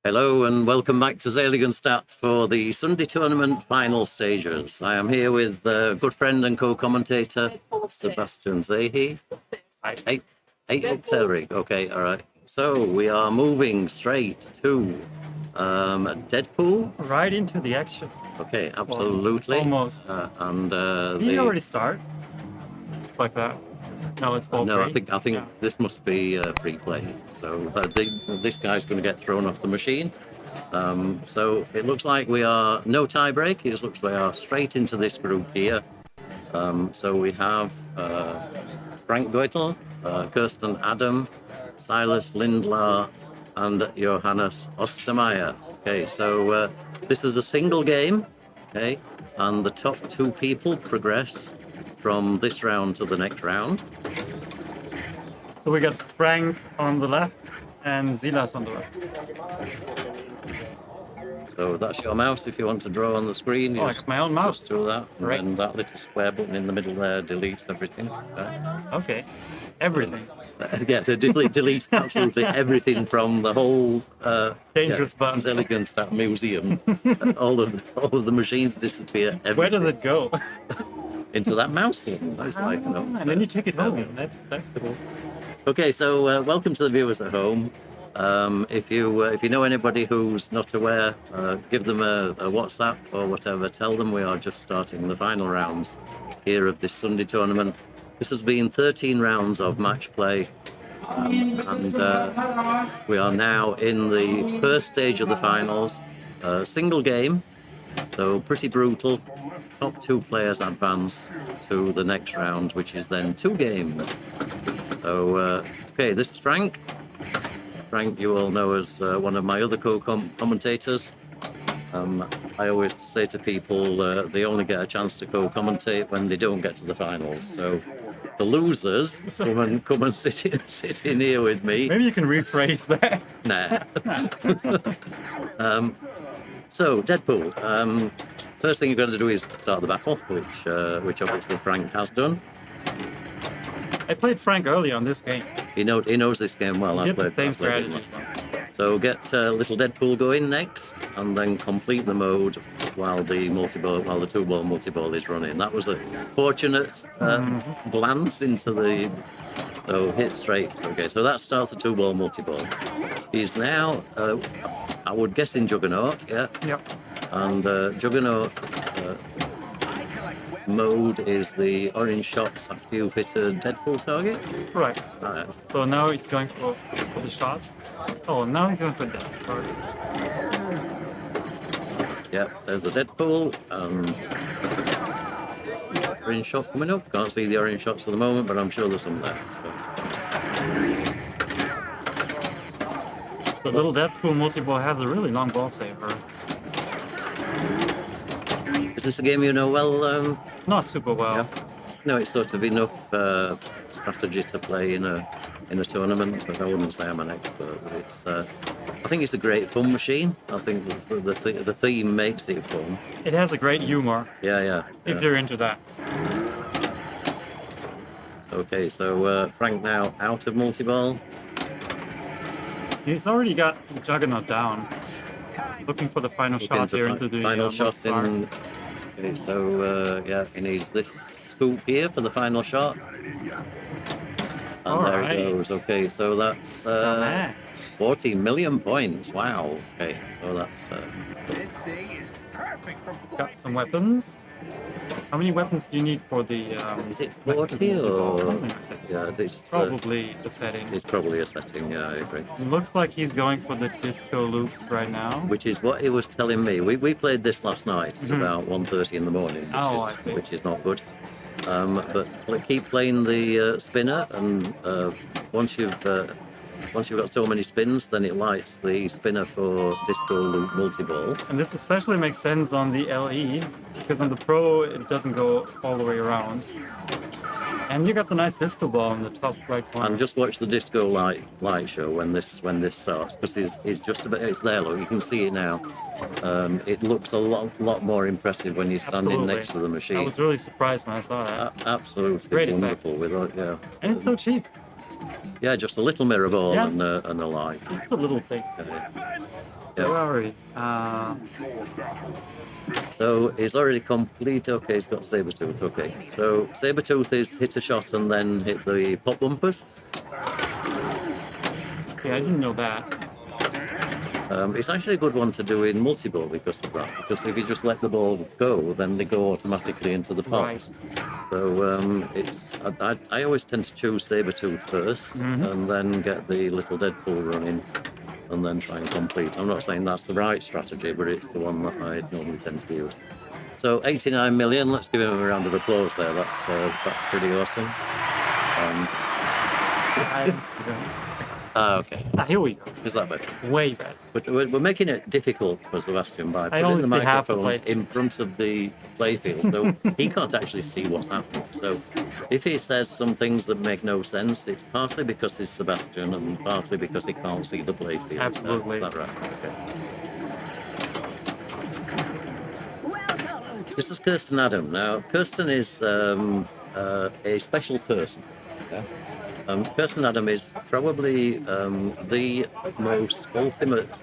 Hello and welcome back to Seligenstadt for the Sunday tournament final stages. I am here with good friend and co-commentator Sebastian Zehe. Eight up Terry. Okay, all right. So we are moving straight to Deadpool. Right into the action. Okay, absolutely. Almost. Did you already start? Like that? No, it's ball No, free. I think this must be free play. So this guy's going to get thrown off the machine. So it looks like we are no tie break. It just looks like we are straight into this group here. So we have Frank Goeltl, Kirsten Adam, Silas Lindlahr, and Johannes Ostermeier. Okay, so this is a single game. Okay, and the top two people progress from this round to the next round. So we got Frank on the left and Silas on the right. So that's your mouse if you want to draw on the screen. I got my own mouse. Just do that. Right. And that little square button in the middle there deletes everything. Okay. Everything. Yeah, to delete absolutely everything from the whole Dangerous button. Seligenstadt Museum. all of the machines disappear. Everything. Where does it go? Into that mouse button. That's like, and then you take it home. That's cool. Okay, so welcome to the viewers at home. If you know anybody who's not aware, give them a WhatsApp or whatever. Tell them we are just starting the final rounds here of this Sunday tournament. This has been 13 rounds of match play, and we are now in the first stage of the finals. Single game, so pretty brutal. Top two players advance to the next round, which is then two games. So, okay, this is Frank. Frank, you all know as one of my other co-commentators. I always say to people, they only get a chance to co-commentate when they don't get to the finals. So the losers come and sit in here with me. Maybe you can rephrase that. Nah. So Deadpool. First thing you're going to do is start the battle, which obviously Frank has done. I played Frank early on this game. He knows this game well. I played the same strategy. So get little Deadpool going next, and then complete the mode while the two-ball multi-ball is running. That was a fortunate glance into the. So hit straight. Okay, so that starts the two-ball multi-ball. He's now, I would guess, in Juggernaut. Yeah. Yep. And Juggernaut mode is the orange shots after you've hit a Deadpool target. Right. So now he's going for the shots. Oh, now he's going for that target. Yeah, there's the Deadpool. Orange shot coming up. Can't see the orange shots at the moment, but I'm sure there's some there. The little Deadpool multi-ball has a really long ball saver. Is this a game you know well? Not super well. Yeah. No, it's sort of enough strategy to play in a tournament, but I wouldn't say I'm an expert. But it's, I think it's a great fun machine. I think the theme makes it fun. It has a great humor. Yeah. If you're into that. Okay, so Frank now out of multi-ball. He's already got Juggernaut down. Looking for the final shot here into the final shot in. Okay, so he needs this scoop here for the final shot. And there it goes. Okay, so that's 40 million points. Wow. Okay, so that's got some weapons. How many weapons do you need for the? Is it 40 or? Yeah, it's probably a setting. It's probably a setting. Yeah, I agree. It looks like he's going for the disco loop right now. Which is what he was telling me. We played this last night. It's about 1:30 in the morning, which is not good. But keep playing the spinner, and once you've got so many spins, then it lights the spinner for disco loop multi-ball. And this especially makes sense on the LE, because on the Pro it doesn't go all the way around. And you got the nice disco ball in the top right corner. And just watch the disco light show when this starts, because it's just about, it's there. Look, you can see it now. It looks a lot more impressive when you're standing Absolutely. next to the machine. I was really surprised when I saw that. Absolutely Great wonderful. Yeah. And it's so cheap. Yeah, just a little mirror ball Yeah. and a light. It's a little thing. Yeah. Where are we? So it's already complete. Okay, it's got Sabretooth. Okay, so Sabretooth is hit a shot and then hit the pop bumpers. Yeah, I didn't know that. It's actually a good one to do in multi-ball because of that. Because if you just let the ball go, then they go automatically into the pops. Right. So I always tend to choose Sabretooth first and then get the little Deadpool running and then try and complete. I'm not saying that's the right strategy, but it's the one that I normally tend to use. So 89 million, let's give him a round of applause there. That's pretty awesome. I didn't see that. Okay. Here we go. Is that better? Way better. But we're making it difficult for Sebastian by I putting only the see half the microphone playfield. in front of the playfield, so he can't actually see what's happening. So if he says some things that make no sense, it's partly because he's Sebastian and partly because he can't see the playfield. Absolutely. Is that right? Okay. This is Kirsten Adam. Now, Kirsten is a special person. Yeah? Kirsten Adam is probably the most ultimate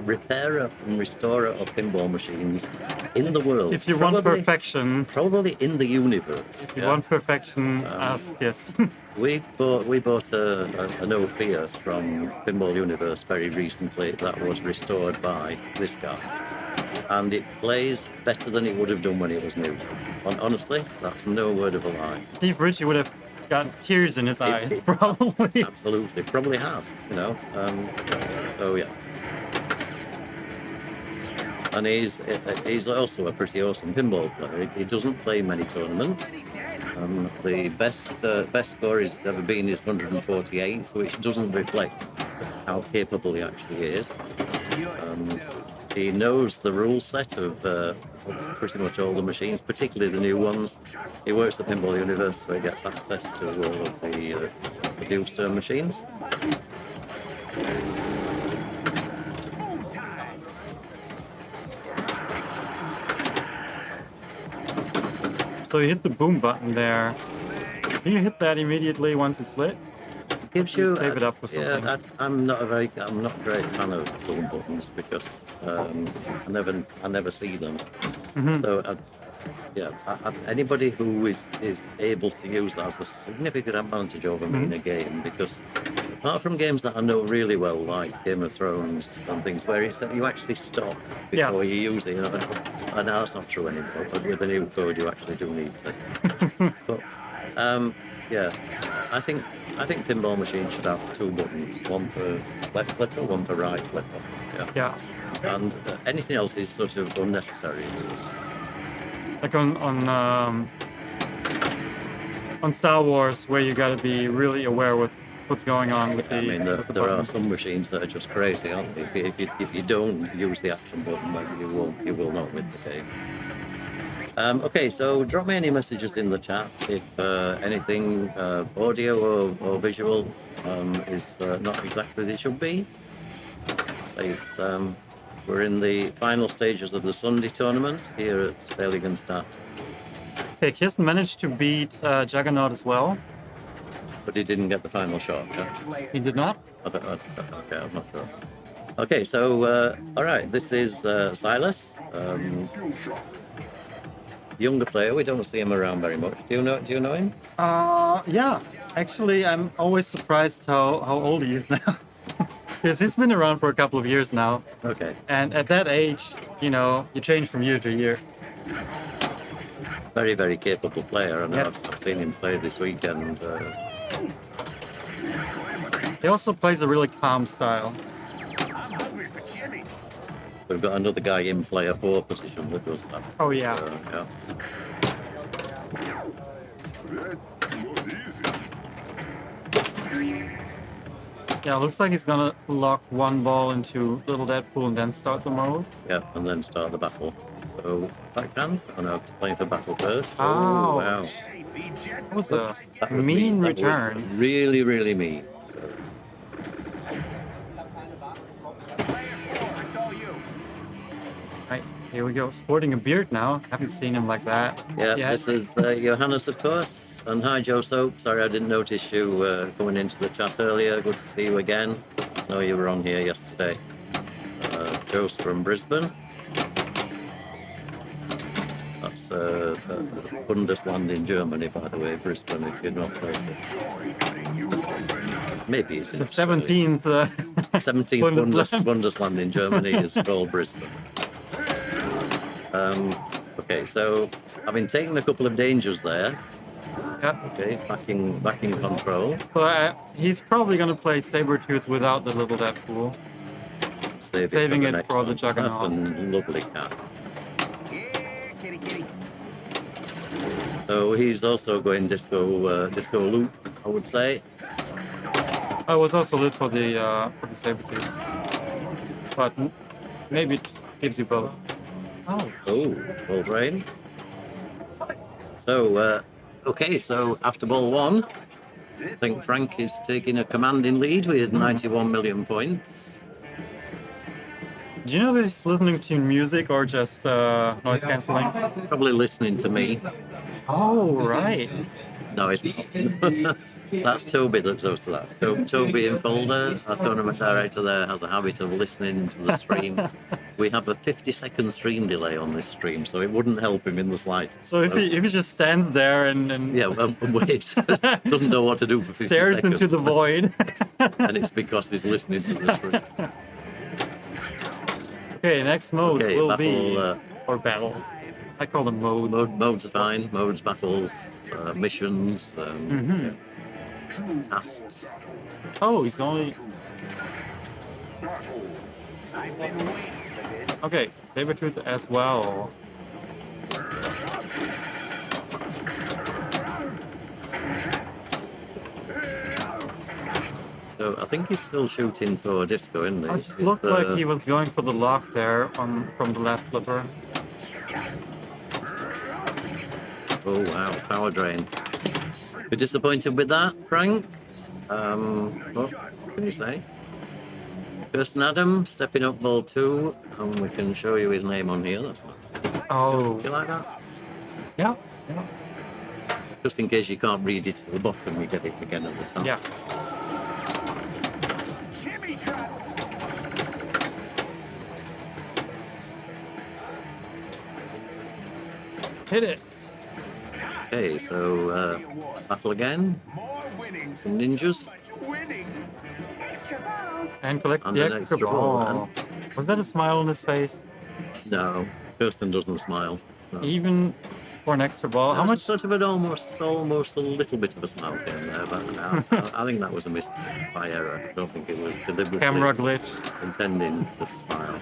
repairer and restorer of pinball machines in the world. If you want perfection, Probably in the universe. if you want perfection, ask yes. We bought a No Fear from Pinball Universe very recently that was restored by this guy. And it plays better than it would have done when it was new. Honestly, that's no word of a lie. Steve Ritchie would have got tears in his eyes, probably. Absolutely, probably has, you know. So yeah. And he's also a pretty awesome pinball player. He doesn't play many tournaments. The best score he's ever been is 148th, which doesn't reflect how capable he actually is. He knows the rule set of pretty much all the machines, particularly the new ones. He works at Pinball Universe, so he gets access to all of the Goeltl machines. So you hit the boom button there. Do you hit that immediately once it's lit? Gives you save it up for something. Yeah, I'm not a great fan of boom buttons because I never see them. So anybody who is able to use that has a significant advantage over me in a game, because apart from games that I know really well, like Game of Thrones and things where it's that you actually stop before you use it, and now it's not true anymore. But with the new code, you actually do need to. But I think pinball machines should have two buttons, one for left clicker, one for right clicker. Yeah. And anything else is sort of unnecessary. Like on Star Wars, where you got to be really aware what's going on with the. I mean, with the there are buttons. some machines that are just crazy, aren't they? If you don't use the action button, then you will not win the game. Okay, so drop me any messages in the chat if anything audio or visual is not exactly as it should be. So we're in the final stages of the Sunday tournament here at Seligenstadt, Okay, Kirsten managed to beat Juggernaut as well. but he didn't get the final shot. Yeah? He did not. Okay, I'm not sure. Okay, so all right, this is Silas. Younger player, we don't see him around very much. Do you know him? Yeah. Actually, I'm always surprised how old he is now. Because he's been around for a couple of years now. Okay. And at that age, you change from year to year. Very, very capable player, and Yes. I've seen him play this weekend. He also plays a really calm style. We've got another guy in player 4 position that does that. Oh, yeah. So, yeah. Yeah, looks like he's gonna lock one ball into Little Deadpool and then start the mode. Yeah, and then start the battle. So backhand, and I'm playing for battle first. Oh. Wow. That was a That was mean That was return. really, really mean. So, Right, here we go. Sporting a beard now. Haven't seen him like that. yeah, yet. this is Johannes, of course. And hi, Joe Soap. Sorry I didn't notice you coming into the chat earlier. Good to see you again. I know you were on here yesterday. Joe's from Brisbane. That's the Bundesland in Germany, by the way, Brisbane, if you're not heard it. Maybe it's in The Australia. 17th. 17th Bundesland. Bundesland in Germany is called Brisbane. Okay, so having taken a couple of dangers there, Yep. okay, back in control. So he's probably going to play Sabretooth without the little Deadpool. Saving it for the Juggernaut. That's a lovely cat. So he's also going disco loop, I would say. I was also lit for the Sabretooth. But maybe it just gives you both. Oh, well drained. So, okay, so after ball one, I think Frank is taking a commanding lead with 91 million points. Do you know if he's listening to music or just noise cancelling? Probably listening to me. Oh, right. No, it's not. That's Toby that does that. Toby in Folder, our tournament director there, has a habit of listening to the stream. We have a 50-second stream delay on this stream, so it wouldn't help him in the slightest. So if he just stands there and yeah, well, waits, doesn't know what to do for 50 stares seconds. into the void. And it's because he's listening to the stream. Okay, next mode Okay, will battle, be or battle. I call them mode. Modes are fine. Modes, battles, missions, tasks. Oh, he's only. Okay, Sabretooth as well. So I think he's still shooting for disco, isn't he? Oh, it just looked like he was going for the lock there from the left flipper. Oh wow, power drain. You're disappointed with that, Frank? What can you say? Kirsten Adam stepping up ball two, and we can show you his name on here. That's nice. Oh. Do you like that? Yeah. Just in case you can't read it at the bottom, you get it again at the top. Yeah. Hit it. Okay, so battle again. Some ninjas. And collect And the an extra extra ball, ball. Was that a smile on his face? No, Kirsten doesn't smile. No. Even for an extra ball? How There's much? Sort of an almost a little bit of a smile in there, but I think that was a miss by error. I don't think it was deliberately Camera glitch. intending to smile.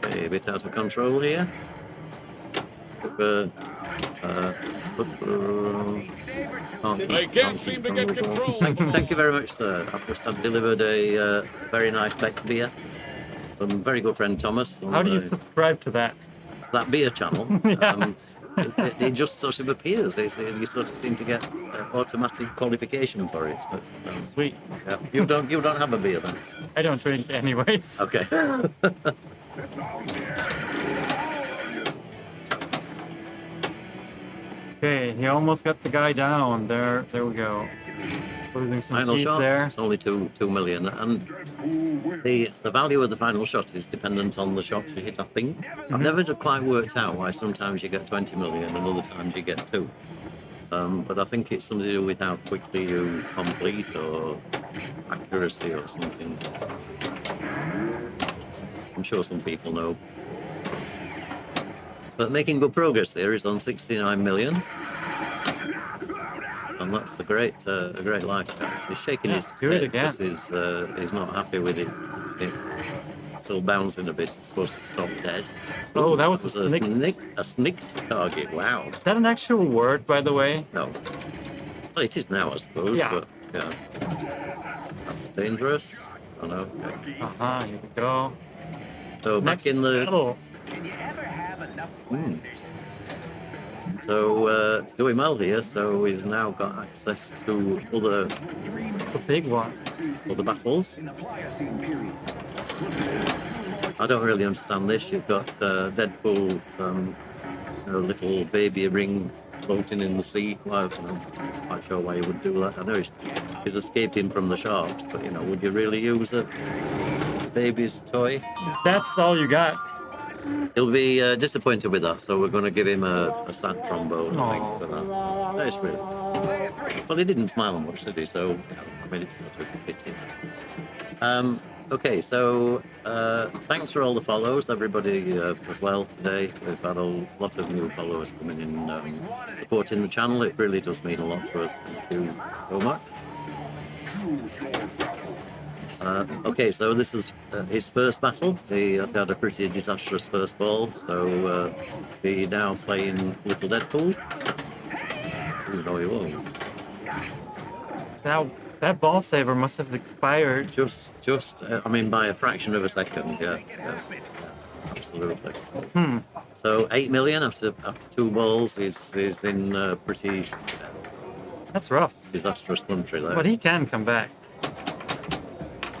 Okay, a bit out of control here. They can't seem to get control. Thank you very much, sir. I've just delivered a very nice Beck beer from very good friend Thomas. How do you subscribe to that? That beer channel? Yeah. It just sort of appears. You sort of seem to get automatic qualification for it. That's, Sweet. yeah. You don't have a beer then? I don't drink anyways. Okay. Okay, he almost got the guy down. There we go. Losing some Final teeth shot. there. It's only 2 million, and the value of the final shot is dependent on the shots you hit. I think I've never quite worked out why sometimes you get 20 million and other times you get 2. But I think it's something to do with how quickly you complete or accuracy or something. I'm sure some people know. But making good progress there is on 69 million. And that's a great life catch. He's shaking his do it head again. because he's not happy with it. It's still bouncing a bit. It's supposed to stop dead. Oh, that was a a snicked target. Wow. Is that an actual word, by the way? No. Well, it is now, I suppose. Yeah. But yeah. That's dangerous. Oh no. Okay. Here we go. So back Next in the battle. so doing well here. So we've now got access to The big one. other battles. I don't really understand this. You've got Deadpool, a little baby ring floating in the sea. Well, I'm not quite sure why you would do that. I know he's escaping from the sharks, but would you really use a baby's toy? That's all you got. He'll be disappointed with that, so we're going to give him a sad trombone, I think, for that. That's really nice. Well, he didn't smile much, did he? So, I mean, it's sort of a pity. Okay, so thanks for all the follows, everybody, as well today. We've had a lot of new followers coming in, supporting the channel. It really does mean a lot to us. Thank you so much. Okay, so this is his first battle. He had a pretty disastrous first ball, so he's now playing Little Deadpool. Ooh, no, he won't. Now, that ball saver must have expired. Just, I mean, by a fraction of a second. Yeah, absolutely. So 8 million after 2 balls is in pretty That's rough. disastrous country there. But he can come back.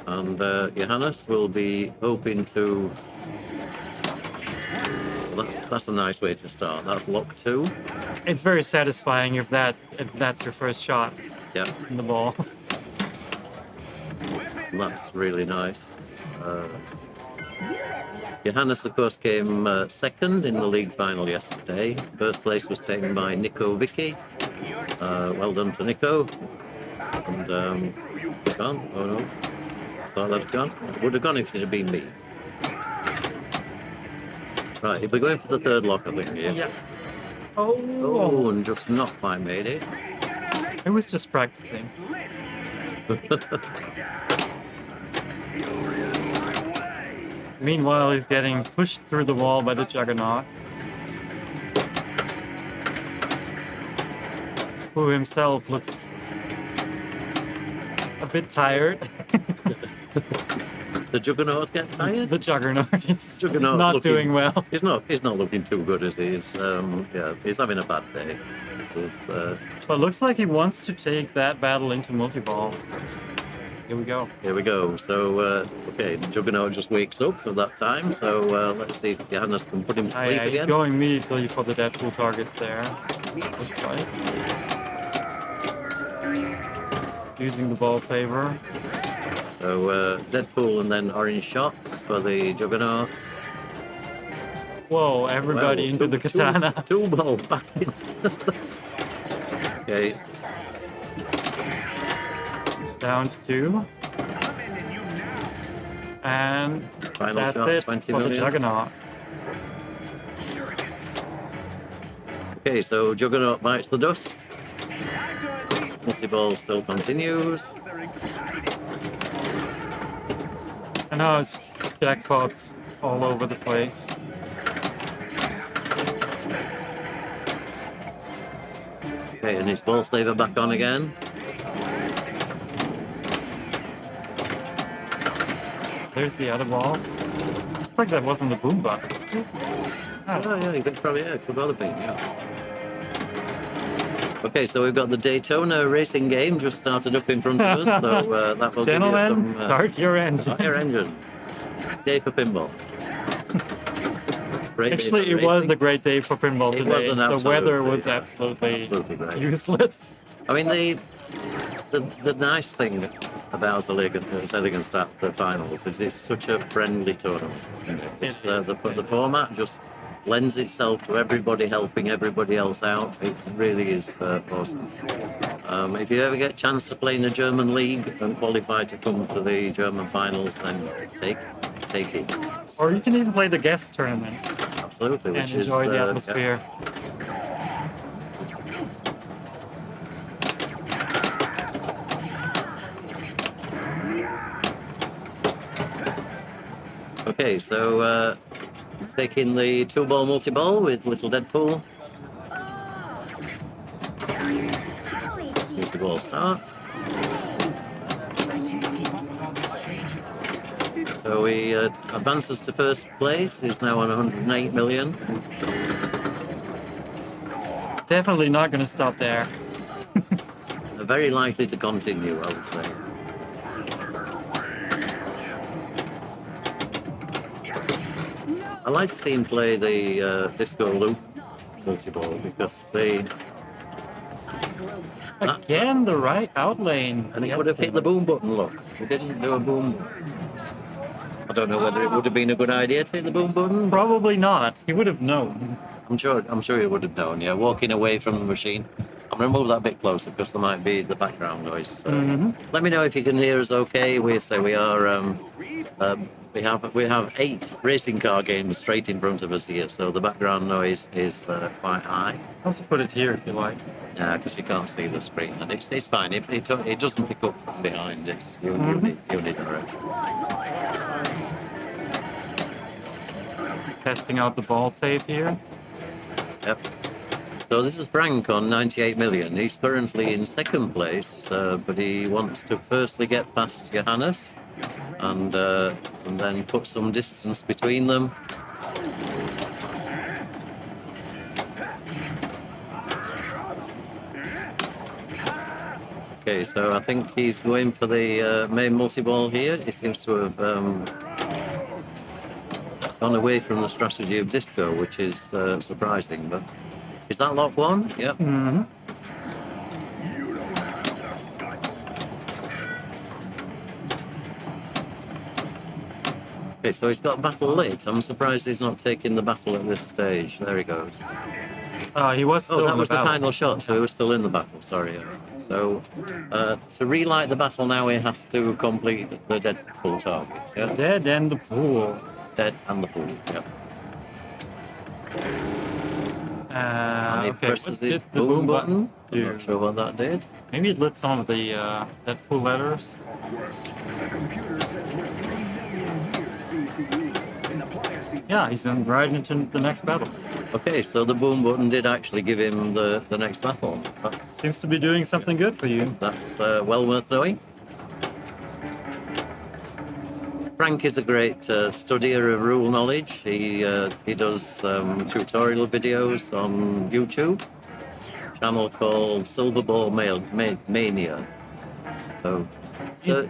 And Johannes will be hoping to. Well, that's a nice way to start. That's lock 2. It's very satisfying if that's your first shot Yeah, in the ball. that's really nice. Johannes, of course, came second in the league final yesterday. First place was taken by Nico Vicky. Well done to Nico. And gone. Oh no. Thought that had gone. Would have gone if it had been me. Right, he'll be going for the third lock, I think. Yeah. Oh, and just not quite made it. It was just practicing. Meanwhile, he's getting pushed through the wall by the Juggernaut, who himself looks a bit tired. The Juggernaut get tired? The Juggernaut is Juggernaut not looking- doing well. He's not looking too good, is he? He's having a bad day. This is, But looks like he wants to take that battle into multi-ball. Here we go. here we go. So, okay, the Juggernaut just wakes up for that time. So let's see if Johannes can put him to sleep He's again. going immediately for the Deadpool targets there. Looks like. Using the ball saver. So Deadpool and then orange shots for the Juggernaut. Whoa, everybody Well, into the katana. Two balls back in. Okay, Down to 2. And final that's shot, it 20 for the million. Juggernaut. Okay, so Juggernaut bites the dust. Multi-ball still continues. And now it's just jackpots all over the place. Okay, and his ball saver back on again. There's the other ball. Looks like that wasn't the boom button. Oh yeah, you could probably, could well have been, yeah. Okay, so we've got the Daytona racing game just started up in front of us, so that will Gentlemen, give you some... start your engine. Start your engine. Day for pinball. Great day Actually, for it was racing. a great day for pinball It today. was an The weather was absolutely absolutely great. useless. I mean, the nice thing about Seligenstadt, the finals, is it's such a friendly tournament. It's the format just lends itself to everybody helping everybody else out. It really is awesome. If you ever get a chance to play in a German league and qualify to come to the German finals, then take it. Or you can even play the guest tournament Absolutely, and which is enjoy the yeah. atmosphere. Okay, so taking the 2-ball multi-ball with Little Deadpool. Multi-ball start. So he advances to first place. He's now on 108 million. Definitely not going to stop there. Very likely to continue, I would say. I like to see him play the disco loop multi-ball because they... Again, the right out lane. And he would have hit the boom button, look. He didn't do a boom. I don't know whether it would have been a good idea to hit the boom button. Probably not. He would have known. I'm sure he would have known, yeah. Walking away from the machine. I'm going to move that a bit closer because there might be the background noise. So let me know if you can hear us okay. We are... we have 8 racing car games straight in front of us here, so the background noise is quite high. Also put it here if you like. Yeah, because you can't see the screen, and it's fine. It doesn't pick up from behind. It's unidirectional. Testing out the ball save here. Yep. So this is Frank on 98 million. He's currently in second place, but he wants to firstly get past Johannes, and then put some distance between them. Okay, so I think he's going for the main multi-ball here. He seems to have gone away from the strategy of disco, which is surprising. But is that lock one? Yep. Okay, so he's got battle lit. I'm surprised he's not taking the battle at this stage. There he goes. He was still that was the battle. final shot, so he was still in the battle, sorry. So, to relight the battle now, he has to complete the Deadpool target. Yeah? Dead and the pool. Dead and the pool, yeah. And he Okay, presses what his did the boom button. I'm do? not sure what that did. Maybe it lit some of the Deadpool letters. Yeah, he's in right into the next battle. Okay, so the boom button did actually give him the next battle. Seems to be doing something good for you. That's well worth knowing. Frank is a great studier of rule knowledge. He does tutorial videos on YouTube. A channel called Silver Ball Mania. So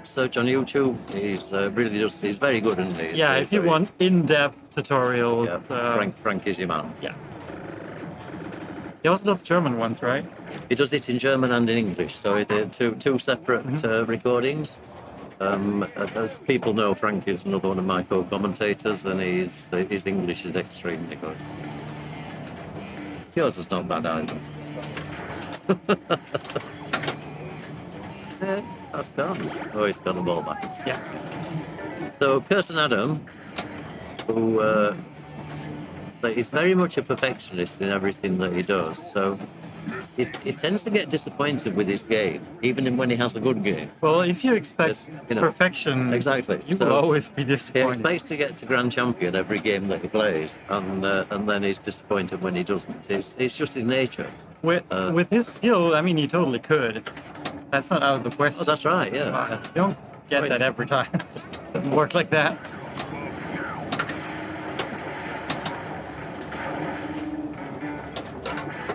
search on YouTube. He's really he's very good, isn't he? Yeah, if you want in-depth tutorials. Yeah, Frank is your man. Yeah. He also does German ones, right? He does it in German and in English, so he did two separate recordings. As people know, Frank is another one of my co-commentators, and his English is extremely good. Yours is not bad either. That's gone. Oh, he's got a ball back. Yeah. So Kirsten Adam, who he's very much a perfectionist in everything that he does. So he tends to get disappointed with his game, even when he has a good game. Well, if you expect perfection, exactly, you will always be He disappointed. expects to get to Grand Champion every game that he plays, and then he's disappointed when he doesn't. It's just his nature. With his skill, I mean, he totally could. That's not out of the question. Oh, that's right, yeah. You don't get that every time. It just doesn't work like that.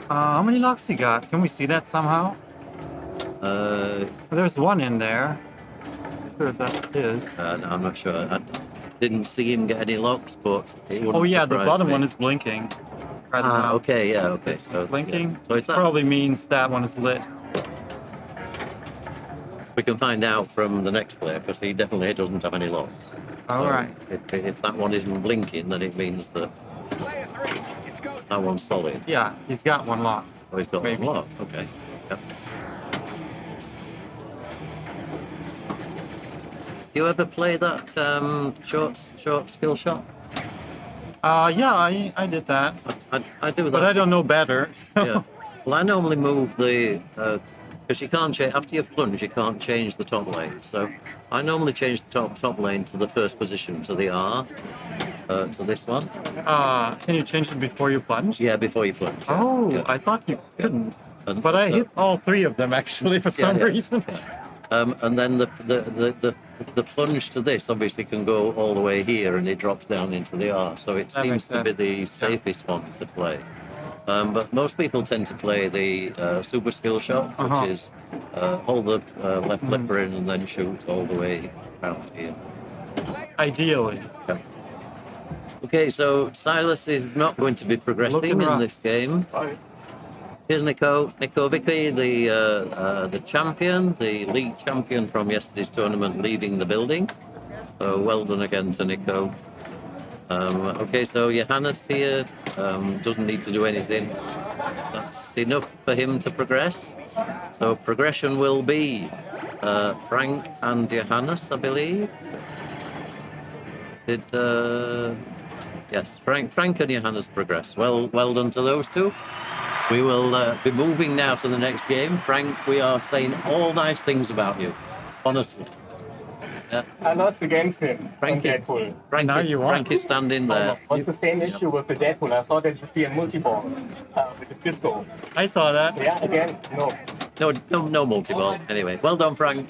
How many locks he got? Can we see that somehow? There's one in there. I'm sure that is. No, I'm not sure. I didn't see him get any locks, but it wouldn't Oh yeah, the surprise bottom me. one is blinking. Okay, yeah, okay. It's So blinking. yeah. So it's It probably means that one is lit. We can find out from the next player because he definitely doesn't have any locks. All So right. If that one isn't blinking, then it means that that one's solid. Yeah, he's got one lock. Oh, he's got Maybe. one lock. Okay. Yep. Do you ever play that short skill shot? Yeah, I did that. I do that. But I don't know better. So. Yeah. Well, I normally move the because you can't change after you plunge. You can't change the top lane. So I normally change the top lane to the first position, to the R, to this one. Can you change it before you plunge? Yeah, before you plunge. Yeah. Oh, Yeah. I thought you couldn't. And But I so- hit all three of them actually for some yeah. reason. And then the the plunge to this obviously can go all the way here, and it drops down into the R. So it That seems makes to be sense. the safest one to play. But most people tend to play the super skill shot, Uh-huh. which is hold the left flipper in and then shoot all the way around here. Ideally. Yeah. Okay, so Silas is not going to be progressing Looking in rough. this game. Here's Nico Vicky, the champion, the league champion from yesterday's tournament, leaving the building. So well done again to Nico. Okay, so Johannes here doesn't need to do anything. That's enough for him to progress. So progression will be Frank and Johannes, I believe. Yes, Frank and Johannes progress. Well done to those two. We will be moving now to the next game. Frank, we are saying all nice things about you, honestly. Yeah. I lost against him on Deadpool. Frank is standing there. What's the same issue with the Deadpool? I thought it would be a multi-ball with the pistol. I saw that. Yeah, again, no. No multi-ball. Anyway, well done, Frank.